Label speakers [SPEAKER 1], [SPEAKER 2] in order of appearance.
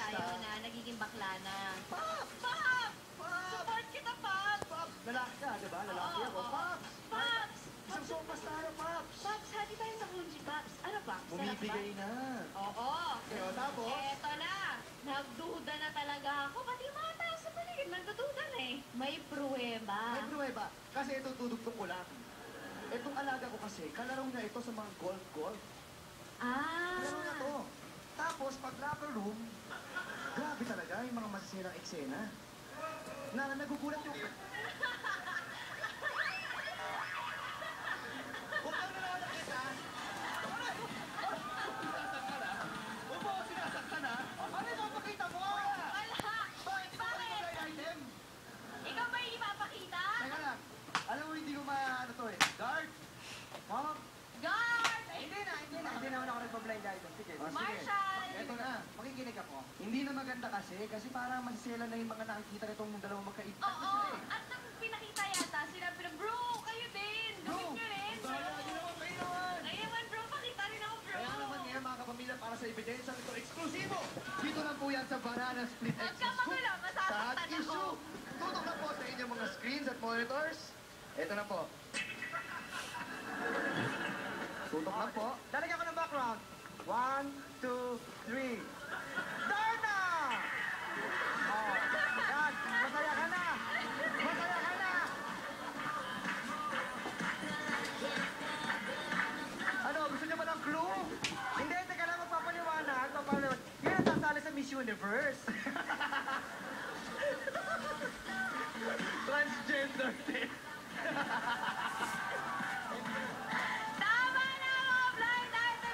[SPEAKER 1] tayo na nagiging bakla na.
[SPEAKER 2] Pop!
[SPEAKER 1] Pop!
[SPEAKER 2] Pop!
[SPEAKER 1] Support kita, Pop!
[SPEAKER 2] Pop! Lalaki ka, di ba? Lalaki
[SPEAKER 1] Oo,
[SPEAKER 2] ako.
[SPEAKER 1] oo.
[SPEAKER 2] Pops!
[SPEAKER 1] Pops!
[SPEAKER 2] Isang sopas tayo, Pops!
[SPEAKER 1] Pops, hati tayo sa Hunji, Pops. Ano, Pops? Sarap ba?
[SPEAKER 2] Bumibigay na.
[SPEAKER 1] Oo.
[SPEAKER 2] Kaya tapos?
[SPEAKER 1] Eto na. Nagduda na talaga ako. Pati yung mga tao sa paligid, nagdududa na eh. May pruweba.
[SPEAKER 2] May pruweba. Kasi ito tudugtong ko lang. Itong alaga ko kasi, kalaro na ito sa mga golf-golf.
[SPEAKER 1] Ah.
[SPEAKER 2] Kalaro na to. Tapos, pag locker room, grabe talaga yung mga masisirang eksena. Na nagugulat yung... Huwag kang nananakit, ha? Sinasaktan ka na? Huwag mo ako sinasaktan, ha? Ano yung papakita mo?
[SPEAKER 1] Wala.
[SPEAKER 2] Bakit ito
[SPEAKER 1] Bakit?
[SPEAKER 2] yung blind item?
[SPEAKER 1] Ikaw ba yung ipapakita?
[SPEAKER 2] Teka lang. Alam mo, hindi ko ano to eh. Guard! Mom!
[SPEAKER 1] Guard!
[SPEAKER 3] Hindi naman ako nagpa-blind item. Sige.
[SPEAKER 2] Oh, sige.
[SPEAKER 1] Marshall!
[SPEAKER 2] Eto na.
[SPEAKER 3] Makikinig ako.
[SPEAKER 2] Hindi na maganda kasi parang masisela na yung mga nakikita nitong dalawang magkaibigan
[SPEAKER 1] Oo.
[SPEAKER 2] na sila eh.
[SPEAKER 1] At nang pinakita yata, sinabi na, bro, kayo din. Gawin nyo rin.
[SPEAKER 2] Bahala nyo naman kayo naman.
[SPEAKER 1] Ay naman, bro. Pakita rin ako, bro.
[SPEAKER 2] Kaya naman ngayon mga kapamilya para sa ebidensya nito eksklusibo. Dito lang po yan sa Banana Split
[SPEAKER 1] Huwag
[SPEAKER 2] X
[SPEAKER 1] ka magulo,
[SPEAKER 2] Sa
[SPEAKER 1] masasaktan ako.
[SPEAKER 2] issue. Tutok na po sa inyong mga screens at monitors. Ito na po. Tutok na po.
[SPEAKER 3] Lalagyan ko ng background. 1, 2, 3. Darna! Oh, yan. Masaya ka na. Masaya ka na. Ano, gusto niyo ba ng clue? Hindi, teka lang magpapaliwanag. Yun ang sasali sa Miss Universe.
[SPEAKER 2] Transgender din.